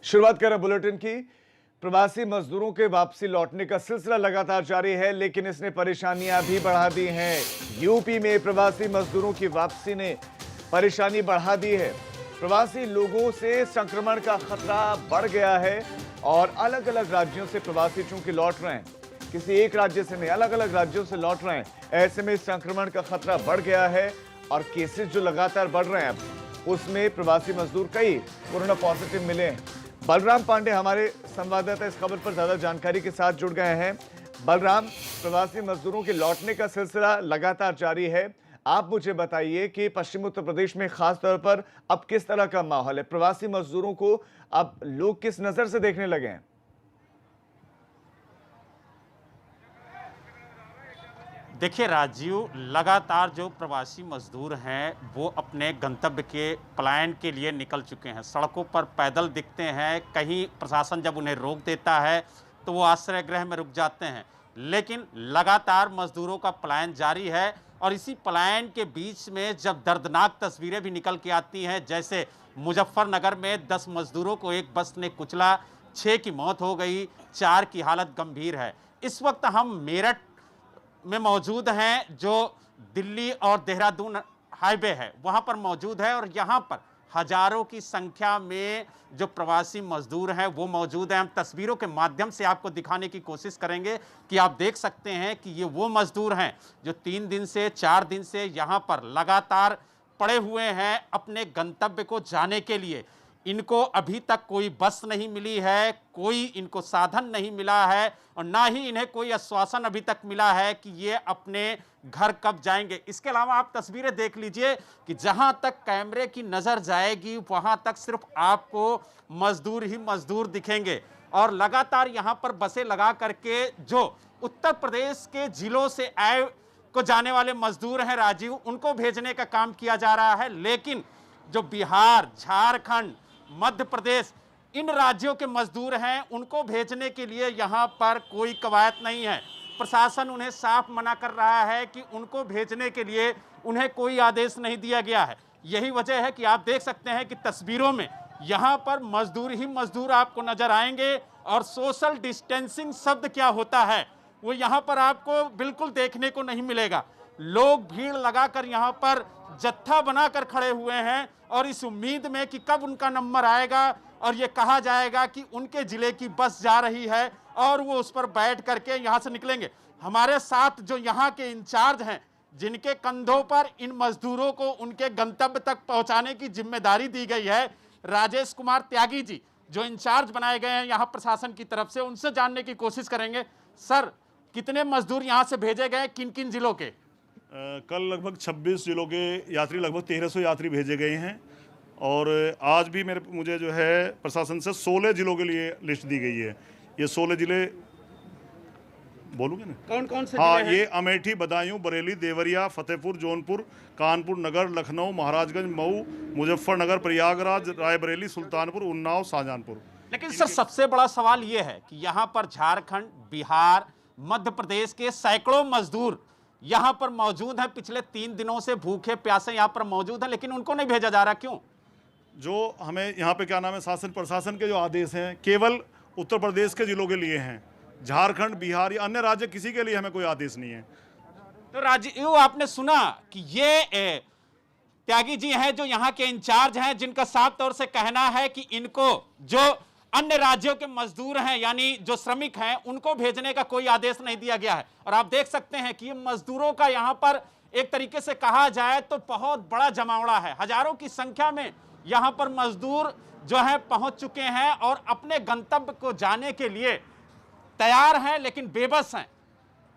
शुरुआत करें बुलेटिन की। प्रवासी मजदूरों के वापसी लौटने का सिलसिला लगातार जारी है, लेकिन इसने परेशानियां भी बढ़ा दी हैं। यूपी में प्रवासी मजदूरों की वापसी ने परेशानी बढ़ा दी है। प्रवासी लोगों से संक्रमण का खतरा बढ़ गया है और अलग अलग राज्यों से प्रवासी चूंकि लौट रहे हैं, किसी एक राज्य से नहीं, अलग अलग राज्यों से लौट रहे हैं। ऐसे में संक्रमण का खतरा बढ़ गया है और केसेस जो लगातार बढ़ रहे हैं, अब उसमें प्रवासी मजदूर कई कोरोना पॉजिटिव मिले हैं। बलराम पांडे हमारे संवाददाता इस खबर पर ज्यादा जानकारी के साथ जुड़ गए हैं। बलराम, प्रवासी मजदूरों के लौटने का सिलसिला लगातार जारी है। आप मुझे बताइए कि पश्चिम उत्तर प्रदेश में खास तौर पर अब किस तरह का माहौल है? प्रवासी मजदूरों को अब लोग किस नजर से देखने लगे हैं? देखिए राजीव, लगातार जो प्रवासी मजदूर हैं वो अपने गंतव्य के पलायन के लिए निकल चुके हैं। सड़कों पर पैदल दिखते हैं, कहीं प्रशासन जब उन्हें रोक देता है तो वो आश्रय गृह में रुक जाते हैं। लेकिन लगातार मजदूरों का पलायन जारी है और इसी पलायन के बीच में जब दर्दनाक तस्वीरें भी निकल के आती हैं, जैसे मुजफ्फरनगर में 10 मजदूरों को एक बस ने कुचला, 6 की मौत हो गई, 4 की हालत गंभीर है। इस वक्त हम मेरठ में मौजूद हैं, जो दिल्ली और देहरादून हाईवे है वहां पर मौजूद है, और यहां पर हजारों की संख्या में जो प्रवासी मजदूर हैं वो मौजूद हैं। हम तस्वीरों के माध्यम से आपको दिखाने की कोशिश करेंगे कि आप देख सकते हैं कि ये वो मजदूर हैं जो 3 दिन से 4 दिन से यहां पर लगातार पड़े हुए हैं अपने गंतव्य को जाने के लिए। इनको अभी तक कोई बस नहीं मिली है, कोई इनको साधन नहीं मिला है और ना ही इन्हें कोई आश्वासन अभी तक मिला है कि ये अपने घर कब जाएंगे। इसके अलावा आप तस्वीरें देख लीजिए कि जहां तक कैमरे की नजर जाएगी वहां तक सिर्फ आपको मजदूर ही मजदूर दिखेंगे और लगातार यहां पर बसें लगा करके जो उत्तर प्रदेश के जिलों से आए को जाने वाले मजदूर हैं राजीव, उनको भेजने का काम किया जा रहा है। लेकिन जो बिहार, झारखंड, मध्य प्रदेश, इन राज्यों के मजदूर हैं उनको भेजने के लिए यहां पर कोई कवायद नहीं है। प्रशासन उन्हें साफ मना कर रहा है कि उनको भेजने के लिए उन्हें कोई आदेश नहीं दिया गया है। यही वजह है कि आप देख सकते हैं कि तस्वीरों में यहां पर मजदूर ही मजदूर आपको नजर आएंगे और सोशल डिस्टेंसिंग शब्द क्या होता है वो यहां पर आपको बिल्कुल देखने को नहीं मिलेगा। लोग भीड़ लगाकर यहां पर जत्था बनाकर खड़े हुए हैं और इस उम्मीद में कि कब उनका नंबर आएगा और ये कहा जाएगा कि उनके जिले की बस जा रही है और वो उस पर बैठ करके यहां से निकलेंगे। हमारे साथ जो यहां के इंचार्ज हैं, जिनके कंधों पर इन मजदूरों को उनके गंतव्य तक पहुंचाने की जिम्मेदारी दी गई है, राजेश कुमार त्यागी जी, जो इंचार्ज बनाए गए हैं यहां प्रशासन की तरफ से, उनसे जानने की कोशिश करेंगे। सर, कितने मजदूर यहां से भेजे गए, किन किन जिलों के? कल लगभग 26 जिलों के यात्री, लगभग 1300 यात्री भेजे गए हैं और आज भी मुझे जो है प्रशासन से 16 जिलों के लिए लिस्ट दी गई है। ये 16 जिले बोलूँगे ना, कौन कौन से? हाँ, ये अमेठी, बदायूं, बरेली, देवरिया, फतेहपुर, जौनपुर, कानपुर नगर, लखनऊ, महाराजगंज, मऊ, मुजफ्फरनगर, प्रयागराज, रायबरेली, सुल्तानपुर, उन्नाव, शाहजहांपुर। लेकिन सर, सबसे बड़ा सवाल ये है कि यहाँ पर झारखंड, बिहार, मध्य प्रदेश के सैकड़ों मजदूर यहाँ पर मौजूद हैं। पिछले 3 दिनों से भूखे प्यासे यहाँ पर मौजूद हैं, लेकिन उनको नहीं भेजा जा रहा, क्यों? जो हमें यहाँ पे क्या नाम है, शासन प्रशासन के जो आदेश हैं केवल उत्तर प्रदेश के जिलों के लिए हैं। झारखंड, बिहार या अन्य राज्य किसी के लिए हमें कोई आदेश नहीं है। तो राजीव, आपने सुना कि ये त्यागी जी हैं जो यहाँ के इंचार्ज हैं, जिनका साफ तौर से कहना है कि इनको जो अन्य राज्यों के मजदूर हैं यानी जो श्रमिक हैं उनको भेजने का कोई आदेश नहीं दिया गया है। और आप देख सकते हैं कि ये मजदूरों का यहाँ पर एक तरीके से कहा जाए तो बहुत बड़ा जमावड़ा है। हजारों की संख्या में यहाँ पर मजदूर जो है पहुंच चुके हैं और अपने गंतव्य को जाने के लिए तैयार हैं, लेकिन बेबस हैं।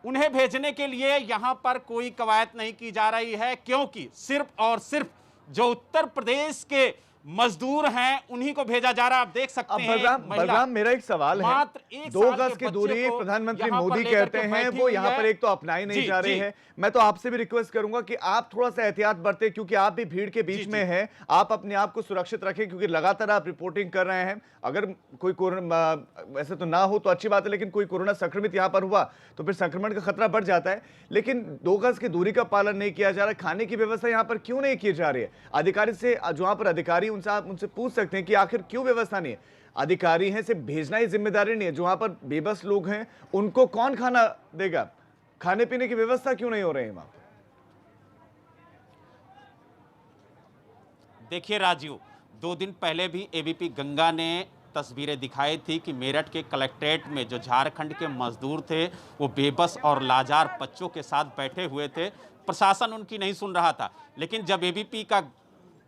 उन्हें भेजने के लिए यहाँ पर कोई कवायद नहीं की जा रही है, क्योंकि सिर्फ और सिर्फ जो उत्तर प्रदेश के मजदूर हैं उन्हीं को भेजा जा रहा है। आप देख सकते हैं। बलराम, मेरा एक सवाल है, 2 गज की दूरी प्रधानमंत्री मोदी कहते हैं, वो यहाँ पर एक तो अपना ही नहीं जा रहे हैं। मैं तो आपसे भी रिक्वेस्ट करूंगा कि आप थोड़ा सा एहतियात बरतें, क्योंकि आप भी भीड़ के बीच में हैं। आप अपने आप को सुरक्षित रखें, क्योंकि लगातार आप रिपोर्टिंग कर रहे हैं। अगर कोई कोरोना, ऐसे तो ना हो तो अच्छी बात है, लेकिन कोई कोरोना संक्रमित यहाँ पर हुआ तो फिर संक्रमण का खतरा बढ़ जाता है। लेकिन 2 गज की दूरी का पालन नहीं किया जा रहा है। खाने की व्यवस्था यहाँ पर क्यों नहीं की जा रही है? अधिकारी से, जो वहां पर अधिकारी उनसे आप उनसे पूछ सकते हैं कि आखिर क्यों व्यवस्था नहीं है। अधिकारी हैं, सिर्फ भेजना ही जिम्मेदारी नहीं है। जो वहां पर बेबस लोग हैं उनको कौन खाना देगा? खाने पीने की व्यवस्था क्यों नहीं हो रही है वहां पर? देखिए राजीव, 2 दिन पहले भी एबीपी गंगा ने तस्वीरें दिखाई थी कि मेरठ के कलेक्ट्रेट में जो झारखंड के मजदूर थे वो बेबस और लाचार बच्चों के साथ बैठे हुए थे। प्रशासन उनकी नहीं सुन रहा था, लेकिन जब एबीपी का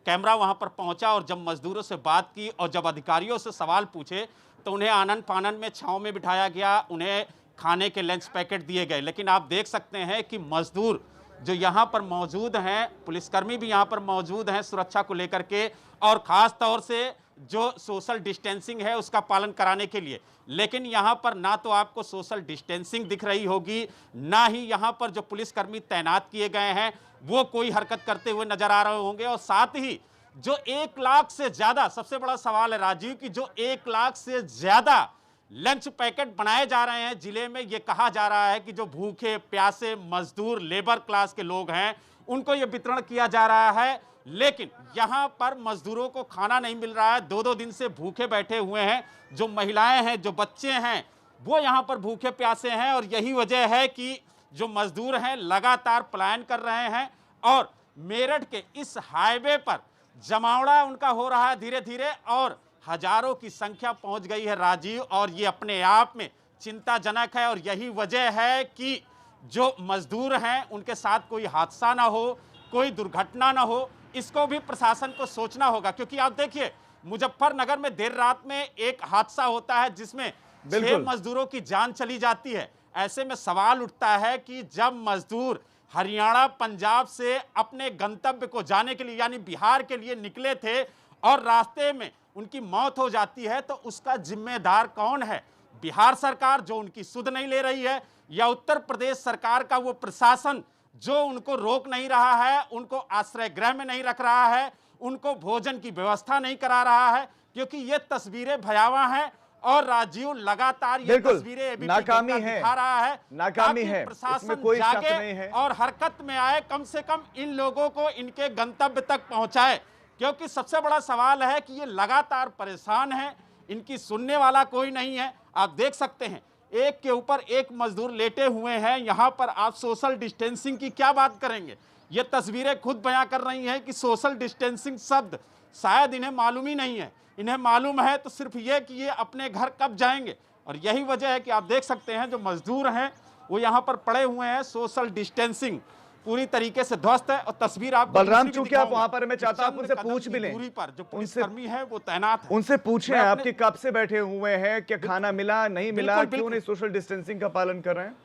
कैमरा वहां पर पहुंचा और जब मजदूरों से बात की और जब अधिकारियों से सवाल पूछे तो उन्हें आनन फानन में छांव में बिठाया गया, उन्हें खाने के लंच पैकेट दिए गए। लेकिन आप देख सकते हैं कि मजदूर जो यहाँ पर मौजूद हैं, पुलिसकर्मी भी यहाँ पर मौजूद हैं सुरक्षा को लेकर के, और ख़ास तौर से जो सोशल डिस्टेंसिंग है उसका पालन कराने के लिए। लेकिन यहाँ पर ना तो आपको सोशल डिस्टेंसिंग दिख रही होगी, ना ही यहाँ पर जो पुलिसकर्मी तैनात किए गए हैं वो कोई हरकत करते हुए नजर आ रहे होंगे। और साथ ही जो 1 लाख से ज़्यादा, सबसे बड़ा सवाल है राजीव कि जो 1 लाख से ज़्यादा लंच पैकेट बनाए जा रहे हैं जिले में, ये कहा जा रहा है कि जो भूखे प्यासे मजदूर लेबर क्लास के लोग हैं उनको ये वितरण किया जा रहा है। लेकिन यहाँ पर मजदूरों को खाना नहीं मिल रहा है, 2-2 दिन से भूखे बैठे हुए हैं। जो महिलाएं हैं, जो बच्चे हैं, वो यहाँ पर भूखे प्यासे हैं। और यही वजह है कि जो मजदूर हैं लगातार पलायन कर रहे हैं और मेरठ के इस हाईवे पर जमावड़ा उनका हो रहा है धीरे धीरे, और हजारों की संख्या पहुंच गई है राजीव। और ये अपने आप में चिंताजनक है और यही वजह है कि जो मजदूर हैं उनके साथ कोई हादसा ना हो, कोई दुर्घटना ना हो, इसको भी प्रशासन को सोचना होगा। क्योंकि आप देखिए मुजफ्फरनगर में देर रात में एक हादसा होता है जिसमें 6 मजदूरों की जान चली जाती है। ऐसे में सवाल उठता है कि जब मजदूर हरियाणा पंजाब से अपने गंतव्य को जाने के लिए यानी बिहार के लिए निकले थे और रास्ते में उनकी मौत हो जाती है तो उसका जिम्मेदार कौन है? बिहार सरकार जो उनकी सुध नहीं ले रही है, या उत्तर प्रदेश सरकार का वो प्रशासन जो उनको रोक नहीं रहा है, उनको आश्रय गृह में नहीं रख रहा है, उनको भोजन की व्यवस्था नहीं करा रहा है? क्योंकि ये तस्वीरें भयावह हैं और राजीव लगातार ये तस्वीरें नाकामी है, दिखा रहा है, नाकामी है, प्रशासन कोई शक जागे नहीं है और हरकत में आए, कम से कम इन लोगों को इनके गंतव्य तक पहुंचाए। क्योंकि सबसे बड़ा सवाल है कि ये लगातार परेशान हैं, इनकी सुनने वाला कोई नहीं है। आप देख सकते हैं एक के ऊपर एक मजदूर लेटे हुए हैं। यहाँ पर आप सोशल डिस्टेंसिंग की क्या बात करेंगे? ये तस्वीरें खुद बयां कर रही हैं कि सोशल डिस्टेंसिंग शब्द शायद इन्हें मालूम ही नहीं है। इन्हें मालूम है तो सिर्फ ये कि ये अपने घर कब जाएंगे। और यही वजह है कि आप देख सकते हैं जो मजदूर हैं वो यहाँ पर पड़े हुए हैं। सोशल डिस्टेंसिंग पूरी तरीके से ध्वस्त है। और तस्वीर आप बलराम, चूंकि आप वहां पर, मैं चाहता हूं उनसे पूछ भी लें, दूरी पर जो पुलिसकर्मी है वो तैनात है, उनसे पूछें आप कि कब से बैठे हुए हैं, क्या खाना मिला नहीं मिला, क्यों नहीं सोशल डिस्टेंसिंग का पालन कर रहे हैं?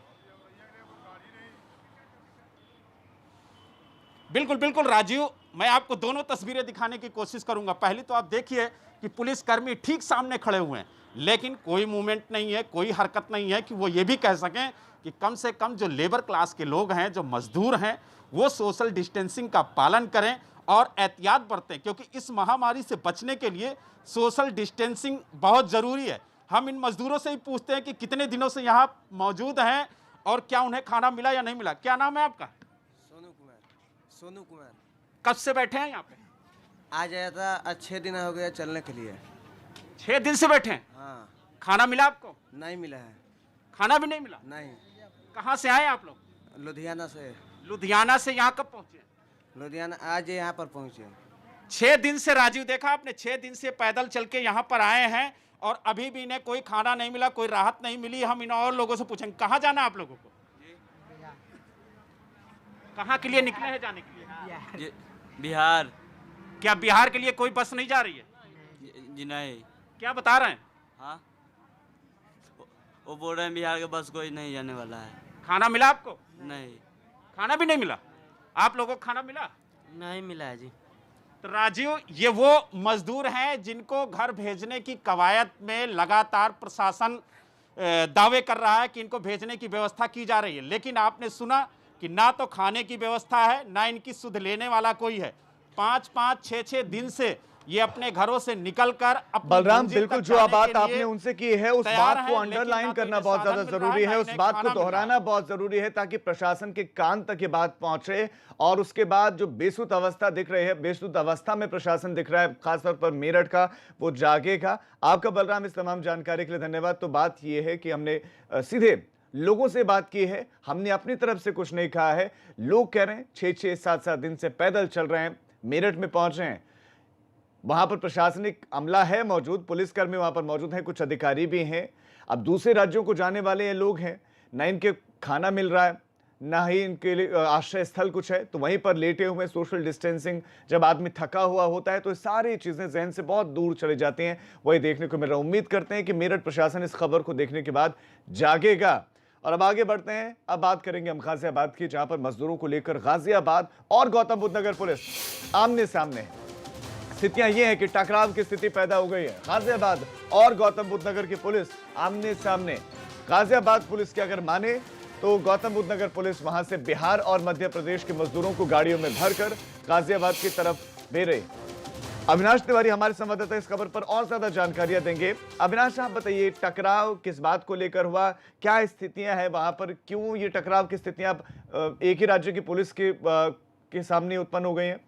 बिल्कुल बिल्कुल राजीव, मैं आपको दोनों तस्वीरें दिखाने की कोशिश करूंगा। पहली तो आप देखिए कि पुलिसकर्मी ठीक सामने खड़े हुए हैं, लेकिन कोई मूवमेंट नहीं है, कोई हरकत नहीं है कि वो ये भी कह सकें कि कम से कम जो लेबर क्लास के लोग हैं, जो मजदूर हैं, वो सोशल डिस्टेंसिंग का पालन करें और एहतियात बरतें। क्योंकि इस महामारी से बचने के लिए सोशल डिस्टेंसिंग बहुत ज़रूरी है। हम इन मजदूरों से ही पूछते हैं कि कितने दिनों से यहाँ मौजूद हैं और क्या उन्हें खाना मिला या नहीं मिला। क्या नाम है आपका? सोनू कुमार। कब से बैठे हैं यहाँ पे? आज आया था, आज 6 दिन हो गया चलने के लिए। 6 दिन से बैठे हैं? हाँ। खाना मिला आपको? नहीं मिला है। खाना भी नहीं मिला? नहीं। कहाँ से आए आप लोग? लुधियाना से। लुधियाना से यहाँ कब पहुँचे? लुधियाना आज यहाँ पर पहुँचे। 6 दिन से राजीव, देखा आपने, 6 दिन से पैदल चल के यहाँ पर आए हैं और अभी भी इन्हें कोई खाना नहीं मिला, कोई राहत नहीं मिली। हम इन और लोगों से पूछेंगे कहाँ जाना आप लोगों को? कहाँ के लिए निकले हैं जाने के लिए? बिहार। क्या बिहार के लिए कोई बस नहीं जा रही है? जी नहीं। क्या बता रहे हैं? हाँ, वो बोल रहे हैं बिहार के बस कोई नहीं जाने वाला है। खाना मिला आपको? नहीं। खाना भी नहीं मिला? आप लोगों को खाना मिला? नहीं मिला है जी। तो राजीव, ये वो मजदूर हैं जिनको घर भेजने की कवायद में लगातार प्रशासन दावे कर रहा है कि इनको भेजने की व्यवस्था की जा रही है। लेकिन आपने सुना कि ना तो खाने की व्यवस्था है, ना इनकी सुध लेने वाला कोई है। 5-5, 6-6 दिन से ये अपने घरों से निकलकर अपनी बलराम, मंजिल बिल्कुल तक जो जाने बात के लिए आपने उनसे की है उस तैयार बात को हैं, लेकिन अंडरलाइन ना तो करना इन्हें बहुत साधन ज्यादा मिल रहा जरूरी है, है, ना उस इन्हें बात को खाना मिल रहा है। दोहराना बहुत जरूरी है ताकि प्रशासन के कान तक ये बात पहुंचे और उसके बाद जो बेसुध अवस्था दिख रही है, बेसुध अवस्था में प्रशासन दिख रहा है खासतौर पर मेरठ का, वो जागेगा। आपका बलराम इस तमाम जानकारी के लिए धन्यवाद। तो बात यह है कि हमने सीधे लोगों से बात की है, हमने अपनी तरफ से कुछ नहीं कहा है। लोग कह रहे हैं 6-6, 7-7 दिन से पैदल चल रहे हैं, मेरठ में पहुंच रहे हैं, वहां पर प्रशासनिक अमला है मौजूद, पुलिसकर्मी वहां पर मौजूद हैं, कुछ अधिकारी भी हैं। अब दूसरे राज्यों को जाने वाले ये लोग हैं, ना इनके खाना मिल रहा है, ना ही इनके लिए आश्रय स्थल कुछ है, तो वहीं पर लेटे हुए सोशल डिस्टेंसिंग, जब आदमी थका हुआ होता है तो ये सारी चीजें जहन से बहुत दूर चली जाती हैं। वही देखने को मिल रहा है। उम्मीद करते हैं कि मेरठ प्रशासन इस खबर को देखने के बाद जागेगा। और अब आगे बढ़ते हैं, अब बात करेंगे हम गाजियाबाद की, जहां पर मजदूरों को लेकर गाजियाबाद और गौतम बुद्ध नगर पुलिस आमने सामने है। स्थितियां ये है कि टकराव की स्थिति पैदा हो गई है। गाजियाबाद और गौतम बुद्ध नगर की पुलिस आमने सामने। गाजियाबाद पुलिस की अगर माने तो गौतम बुद्ध नगर पुलिस वहां से बिहार और मध्य प्रदेश के मजदूरों को गाड़ियों में भरकर गाजियाबाद की तरफ भेज रही। अविनाश तिवारी हमारे संवाददाता इस खबर पर और ज्यादा जानकारियां देंगे। अविनाश, आप बताइए, टकराव किस बात को लेकर हुआ, क्या स्थितियां हैं वहां पर, क्यों ये टकराव की स्थितियां एक ही राज्य की पुलिस के सामने उत्पन्न हो गई हैं?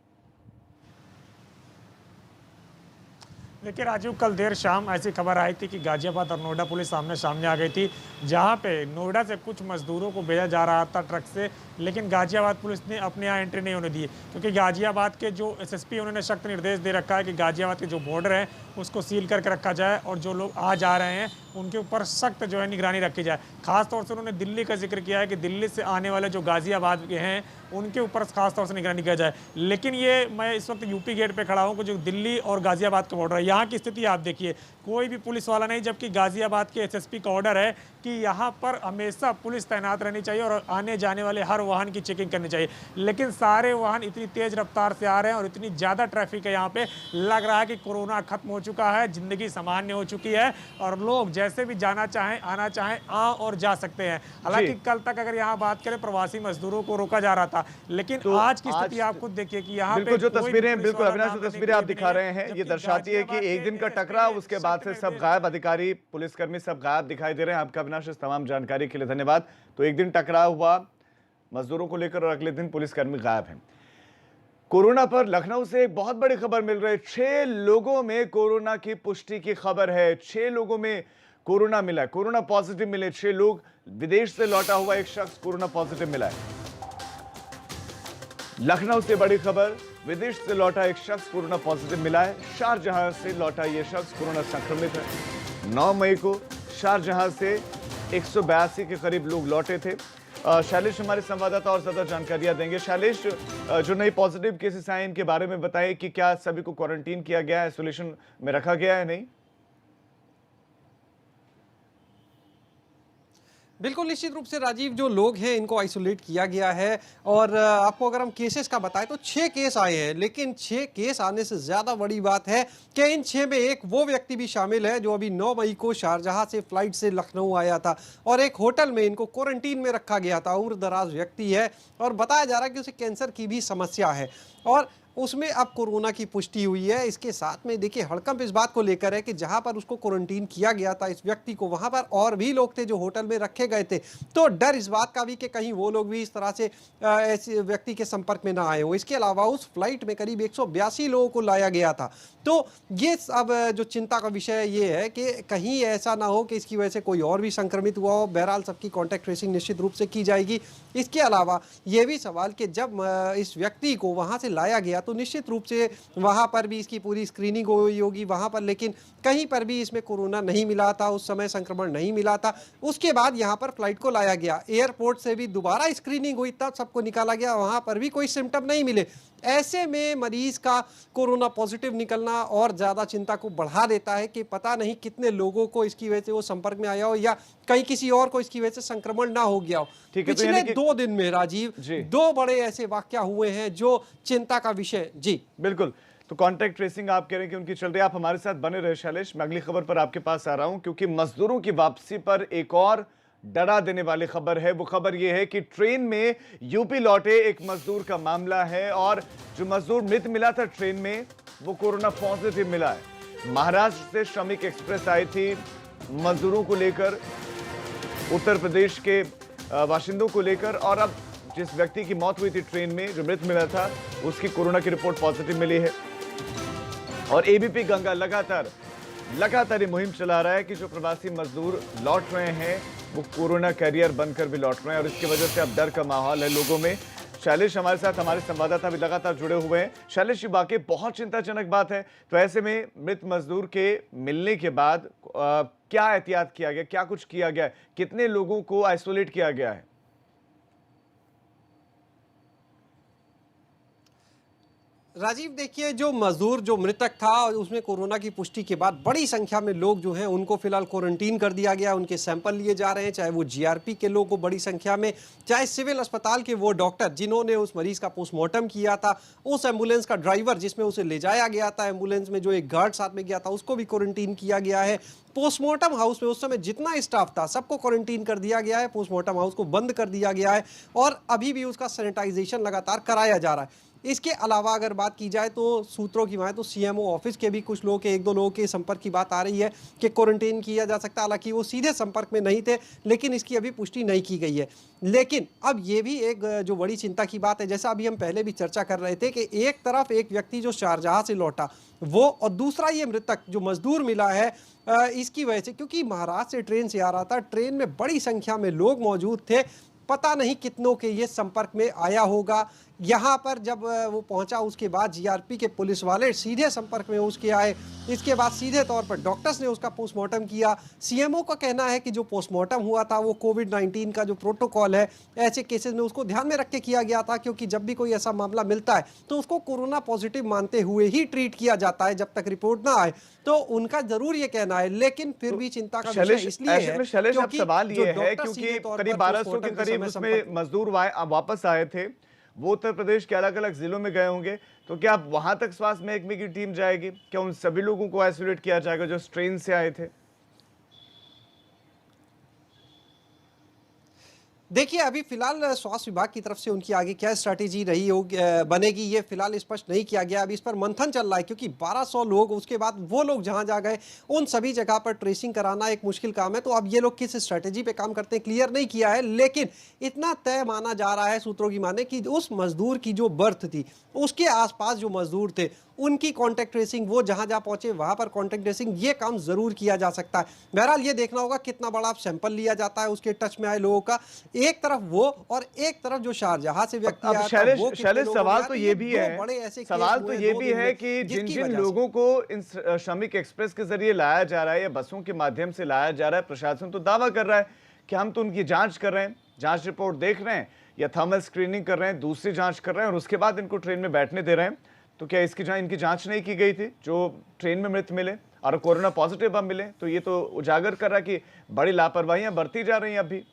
देखिए राजीव, कल देर शाम ऐसी खबर आई थी कि गाजियाबाद और नोएडा पुलिस सामने आ गई थी, जहां पे नोएडा से कुछ मजदूरों को भेजा जा रहा था ट्रक से, लेकिन गाजियाबाद पुलिस ने अपने यहाँ एंट्री नहीं होने दी, क्योंकि गाजियाबाद के जो एसएसपी उन्होंने सख्त निर्देश दे रखा है कि गाजियाबाद के जो बॉर्डर है उसको सील करके रखा जाए और जो लोग आ जा रहे हैं उनके ऊपर सख्त जो है निगरानी रखी जाए। खासतौर से उन्होंने दिल्ली का जिक्र किया है कि दिल्ली से आने वाले जो गाजियाबाद के हैं उनके ऊपर खासतौर से निगरानी किया जाए। लेकिन ये मैं इस वक्त यूपी गेट पे खड़ा हूँ कि जो दिल्ली और गाजियाबाद का बॉर्डर है, यहाँ की स्थिति आप देखिए, कोई भी पुलिस वाला नहीं, जबकि गाजियाबाद के एसएसपी का ऑर्डर है कि यहाँ पर हमेशा पुलिस तैनात रहनी चाहिए और आने जाने वाले हर वाहन की चेकिंग करनी चाहिए। लेकिन सारे वाहन इतनी तेज रफ्तार से आ रहे हैं और इतनी ज़्यादा ट्रैफिक है यहाँ पे, लग रहा है कि कोरोना खत्म हो चुका है, जिंदगी सामान्य हो चुकी है और लोग जैसे भी जाना चाहें, आना चाहें, आ और जा सकते हैं। हालांकि कल तक अगर यहाँ बात करें प्रवासी मजदूरों को रोका जा रहा था, लेकिन तो आज की स्थिति आप खुद देखिए कि यहाँ बिल्कुल पे जो कोई तस्वीरें, पुलिस बिल्कुल वाला अविनाश नाम जो लेने तस्वीरें के आप लिए दिखा नहीं रहे हैं, ये जबकि दर्शाती है कि गाजियाबाद एक दिन का के टकराव, SSP उसके बाद से सब गायब, अधिकारी, पुलिसकर्मी सब गायब दिखाई दे रहे हैं। आपका अविनाश इस तमाम जानकारी के लिए धन्यवाद। तो एक दिन टकराव हुआ मजदूरों को लेकर और अगले दिन पुलिसकर्मी गायब हैं। कोरोना पर लखनऊ से एक बहुत बड़ी खबर मिल रही है। 6 लोगों में कोरोना की पुष्टि की खबर है। 6 लोगों में कोरोना मिला है, कोरोना पॉजिटिव मिले 6 लोग। विदेश से लौटा हुआ एक शख्स कोरोना पॉजिटिव मिला है। लखनऊ से बड़ी खबर, विदेश से लौटा एक शख्स कोरोना पॉजिटिव मिला है। शारजहां से लौटा यह शख्स कोरोना संक्रमित है। 9 मई को शारजहां से 182 के करीब लोग लौटे थे। शैलेश हमारे संवाददाता और ज्यादा जानकारियां देंगे। शैलेश, जो नई पॉजिटिव केसेस आए इनके बारे में बताइए कि क्या सभी को क्वारंटीन किया गया है, आइसोलेशन में रखा गया है? नहीं, बिल्कुल निश्चित रूप से राजीव, जो लोग हैं इनको आइसोलेट किया गया है। और आपको अगर हम केसेस का बताएं तो 6 केस आए हैं, लेकिन 6 केस आने से ज़्यादा बड़ी बात है कि इन 6 में एक वो व्यक्ति भी शामिल है जो अभी 9 मई को शारजहां से फ्लाइट से लखनऊ आया था और एक होटल में इनको क्वारंटीन में रखा गया था। उम्र दराज व्यक्ति है और बताया जा रहा है कि उसे कैंसर की भी समस्या है और उसमें अब कोरोना की पुष्टि हुई है। इसके साथ में देखिए हड़कंप इस बात को लेकर है कि जहां पर उसको क्वारंटीन किया गया था इस व्यक्ति को, वहां पर और भी लोग थे जो होटल में रखे गए थे, तो डर इस बात का भी कि कहीं वो लोग भी इस तरह से ऐसे व्यक्ति के संपर्क में ना आए हो। इसके अलावा उस फ्लाइट में करीब 182 लोगों को लाया गया था। तो ये अब जो चिंता का विषय ये है कि कहीं ऐसा ना हो कि इसकी वजह से कोई और भी संक्रमित हुआ हो। बहरहाल सबकी कॉन्टैक्ट ट्रेसिंग निश्चित रूप से की जाएगी। इसके अलावा ये भी सवाल कि जब इस व्यक्ति को वहाँ से लाया गया तो निश्चित रूप से वहाँ पर भी इसकी पूरी स्क्रीनिंग हुई होगी वहाँ पर, लेकिन कहीं पर भी इसमें कोरोना नहीं मिला था, उस समय संक्रमण नहीं मिला था। उसके बाद यहाँ पर फ्लाइट को लाया गया, एयरपोर्ट से भी दोबारा स्क्रीनिंग हुई, तब सबको निकाला गया, वहाँ पर भी कोई सिम्टम नहीं मिले। ऐसे में मरीज का कोरोना पॉजिटिव निकलना और ज़्यादा चिंता को बढ़ा देता है कि पता नहीं कितने लोगों को इसकी वजह से वो संपर्क में आया हो या कहीं किसी और को इसकी वजह से संक्रमण ना हो गया हो। पिछले 2 दिन में राजीव 2 बड़े ऐसे वाकया हुए हैं जो चिंता का विषय। जी बिल्कुल, तो कॉन्टैक्ट ट्रेसिंग आप कह रहे हैं कि उनकी चल रही है। आप हमारे साथ बने रहे शैलेश, मैं अगली खबर पर आपके पास आ रहा हूं क्योंकि मजदूरों की वापसी पर एक और डरा देने वाली खबर है। वो खबर यह है कि ट्रेन में यूपी लौटे एक मजदूर का मामला है और जो मजदूर मृत मिला था ट्रेन में वो कोरोना पॉजिटिव मिला है। महाराष्ट्र से श्रमिक एक्सप्रेस आई थी मजदूरों को लेकर, उत्तर प्रदेश के बाशिंदों को लेकर, और अब जिस व्यक्ति की मौत हुई थी ट्रेन में, जो मृत मिला था, उसकी कोरोना की रिपोर्ट पॉजिटिव मिली है। और एबीपी गंगा लगातार ये मुहिम चला रहा है कि जो प्रवासी मजदूर लौट रहे हैं वो कोरोना कैरियर बनकर भी लौट रहे हैं, और इसकी वजह से अब डर का माहौल है लोगों में। शैलेश हमारे साथ, हमारे संवाददाता भी लगातार जुड़े हुए हैं। शैलेश, ये वाकई बहुत चिंताजनक बात है। तो ऐसे में मृत मजदूर के मिलने के बाद क्या एहतियात किया गया, क्या कुछ किया गया है, कितने लोगों को आइसोलेट किया गया है? राजीव, देखिए, जो मजदूर जो मृतक था उसमें कोरोना की पुष्टि के बाद बड़ी संख्या में लोग जो हैं उनको फिलहाल क्वारंटीन कर दिया गया, उनके सैंपल लिए जा रहे हैं, चाहे वो जीआरपी के लोग को बड़ी संख्या में, चाहे सिविल अस्पताल के वो डॉक्टर जिन्होंने उस मरीज का पोस्टमार्टम किया था, उस एम्बुलेंस का ड्राइवर जिसमें उसे ले जाया गया था, एम्बुलेंस में जो एक गार्ड साथ में गया था उसको भी क्वारंटीन किया गया है। पोस्टमार्टम हाउस में उस समय जितना स्टाफ था सबको क्वारंटीन कर दिया गया है, पोस्टमार्टम हाउस को बंद कर दिया गया है और अभी भी उसका सैनिटाइजेशन लगातार कराया जा रहा है। इसके अलावा अगर बात की जाए तो सूत्रों की माने तो सीएमओ ऑफिस के भी कुछ लोग के, एक दो लोगों के संपर्क की बात आ रही है कि क्वारंटीन किया जा सकता है। हालांकि वो सीधे संपर्क में नहीं थे, लेकिन इसकी अभी पुष्टि नहीं की गई है। लेकिन अब ये भी एक जो बड़ी चिंता की बात है, जैसा अभी हम पहले भी चर्चा कर रहे थे कि एक तरफ एक व्यक्ति जो शारजाह से लौटा वो, और दूसरा ये मृतक जो मजदूर मिला है इसकी वजह से, क्योंकि महाराष्ट्र से ट्रेन से आ रहा था, ट्रेन में बड़ी संख्या में लोग मौजूद थे, पता नहीं कितनों के ये संपर्क में आया होगा। यहाँ पर जब वो पहुंचा उसके बाद जीआरपी के पुलिस वाले सीधे संपर्क में उसके आए, इसके बाद सीधे तौर पर डॉक्टर्स ने उसका पोस्टमार्टम किया। सीएमओ का कहना है कि जो पोस्टमार्टम हुआ था वो कोविड-19 का जो प्रोटोकॉल है ऐसे केसेस में उसको ध्यान में रख के किया गया था, क्योंकि जब भी कोई ऐसा मामला मिलता है तो उसको कोरोना पॉजिटिव मानते हुए ही ट्रीट किया जाता है जब तक रिपोर्ट ना आए। तो उनका जरूर ये कहना है, लेकिन फिर भी चिंता का विषय इसलिए है शैलेश, अब सवाल ये है क्योंकि करीब 1200 के करीब उसमें मजदूर वापस आए थे, वो उत्तर प्रदेश के अलग अलग जिलों में गए होंगे, तो क्या वहां तक स्वास्थ्य महकमे की टीम जाएगी? क्या उन सभी लोगों को आइसोलेट किया जाएगा जो ट्रेन से आए थे? देखिए, अभी फिलहाल स्वास्थ्य विभाग की तरफ से उनकी आगे क्या स्ट्रैटेजी रही होगी बनेगी ये फिलहाल स्पष्ट नहीं किया गया। अभी इस पर मंथन चल रहा है, क्योंकि 1200 लोग, उसके बाद वो लोग जहां जा गए उन सभी जगह पर ट्रेसिंग कराना एक मुश्किल काम है। तो अब ये लोग किस स्ट्रैटेजी पे काम करते हैं क्लियर नहीं किया है, लेकिन इतना तय माना जा रहा है सूत्रों की माने कि उस मजदूर की जो बर्थ थी उसके आसपास जो मजदूर थे उनकी कॉन्टैक्ट ट्रेसिंग, वो जहां जहां पहुंचे वहां पर कॉन्टैक्ट ट्रेसिंग, ये काम जरूर किया जा सकता है। बहरहाल ये देखना होगा कितना बड़ा सैंपल लिया जाता है उसके टच में आए लोगों का, एक तरफ वो और एक तरफ जो शारजाह से व्यक्ति आया था वो। शैलेश, सवाल तो ये भी है कि जिन जिन लोगों को इन श्रमिक एक्सप्रेस के जरिए लाया जा रहा है या बसों के माध्यम से लाया जा रहा है, प्रशासन तो दावा कर रहा है कि हम तो उनकी जांच कर रहे हैं, जांच रिपोर्ट देख रहे हैं या थर्मल स्क्रीनिंग कर रहे हैं, दूसरी जांच कर रहे हैं और उसके बाद इनको ट्रेन में बैठने दे रहे हैं। तो क्या इनकी जांच नहीं की गई थी जो ट्रेन में मृत मिले और कोरोना पॉजिटिव अब मिले? तो ये तो उजागर कर रहा है कि बड़ी लापरवाहियां बरती जा रही हैं अभी।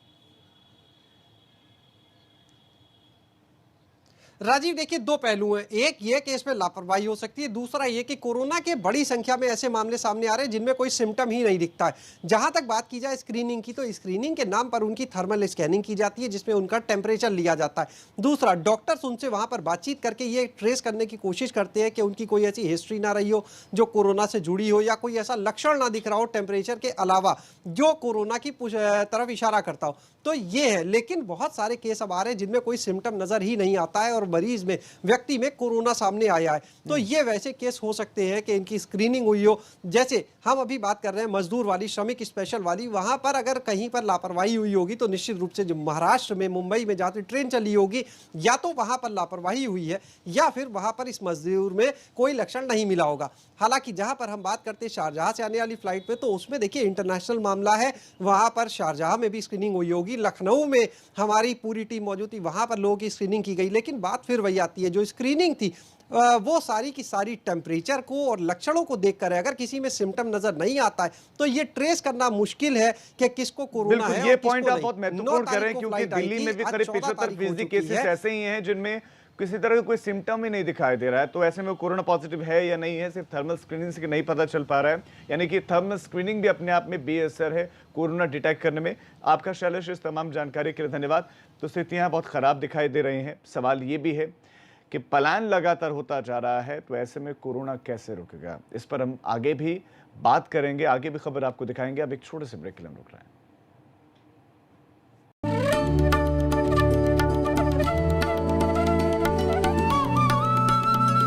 राजीव, देखिए, दो पहलू हैं। एक ये कि इसमें लापरवाही हो सकती है, दूसरा ये कि कोरोना के बड़ी संख्या में ऐसे मामले सामने आ रहे हैं जिनमें कोई सिम्टम ही नहीं दिखता है। जहां तक बात की जाए स्क्रीनिंग की, तो स्क्रीनिंग के नाम पर उनकी थर्मल स्कैनिंग की जाती है जिसमें उनका टेम्परेचर लिया जाता है। दूसरा, डॉक्टर्स उनसे वहां पर बातचीत करके ये ट्रेस करने की कोशिश करते हैं कि उनकी कोई ऐसी हिस्ट्री ना रही हो जो कोरोना से जुड़ी हो या कोई ऐसा लक्षण ना दिख रहा हो टेम्परेचर के अलावा जो कोरोना की तरफ इशारा करता हो। तो ये है, लेकिन बहुत सारे केस अब आ रहे हैं जिनमें कोई सिम्टम नजर ही नहीं आता है और मरीज में, व्यक्ति में कोरोना सामने आया है। तो ये वैसे केस हो सकते हैं कि इनकी स्क्रीनिंग हुई हो, जैसे हम अभी बात कर रहे हैं मजदूर वाली, श्रमिक स्पेशल वाली, वहां पर अगर कहीं पर लापरवाही हुई होगी तो निश्चित रूप से जो महाराष्ट्र में, मुंबई में जाती ट्रेन चली होगी, या तो वहां पर लापरवाही हुई है या फिर वहां पर इस मजदूर में कोई लक्षण नहीं मिला होगा। हालांकि जहां पर हम बात करते हैं शारजाह से आने वाली फ्लाइट पे, तो उसमें देखिए इंटरनेशनल मामला है, वहां पर शारजाह में भी स्क्रीनिंग हुई होगी, लखनऊ में हमारी पूरी टीम मौजूद थी, वहां पर लोगों की स्क्रीनिंग की गई। लेकिन बात फिर वही आती है, जो स्क्रीनिंग थी वो सारी की सारी टेम्परेचर को और लक्षणों को देखकर है। अगर किसी में सिम्टम नजर नहीं आता है तो ये ट्रेस करना मुश्किल है कि किसको कोरोना है। ये पॉइंट आप बहुत महत्वपूर्ण कर रहे हैं, क्योंकि दिल्ली में भी करीब 75% केसेस ऐसे ही हैं जिनमें किसी तरह का कोई सिम्टम ही नहीं दिखाई दे रहा है। तो ऐसे में कोरोना पॉजिटिव है या नहीं है, सिर्फ थर्मल स्क्रीनिंग से नहीं पता चल पा रहा है। यानी कि थर्मल स्क्रीनिंग भी अपने आप में बेअसर है कोरोना डिटेक्ट करने में। आपका शैलेश इस तमाम जानकारी के लिए धन्यवाद। तो स्थितियां बहुत खराब दिखाई दे रही हैं। सवाल ये भी है कि पलायन लगातार होता जा रहा है, तो ऐसे में कोरोना कैसे रुकेगा? इस पर हम आगे भी बात करेंगे, आगे भी खबर आपको दिखाएंगे। अब एक छोटे से ब्रेक के लिए हम रुक रहे हैं।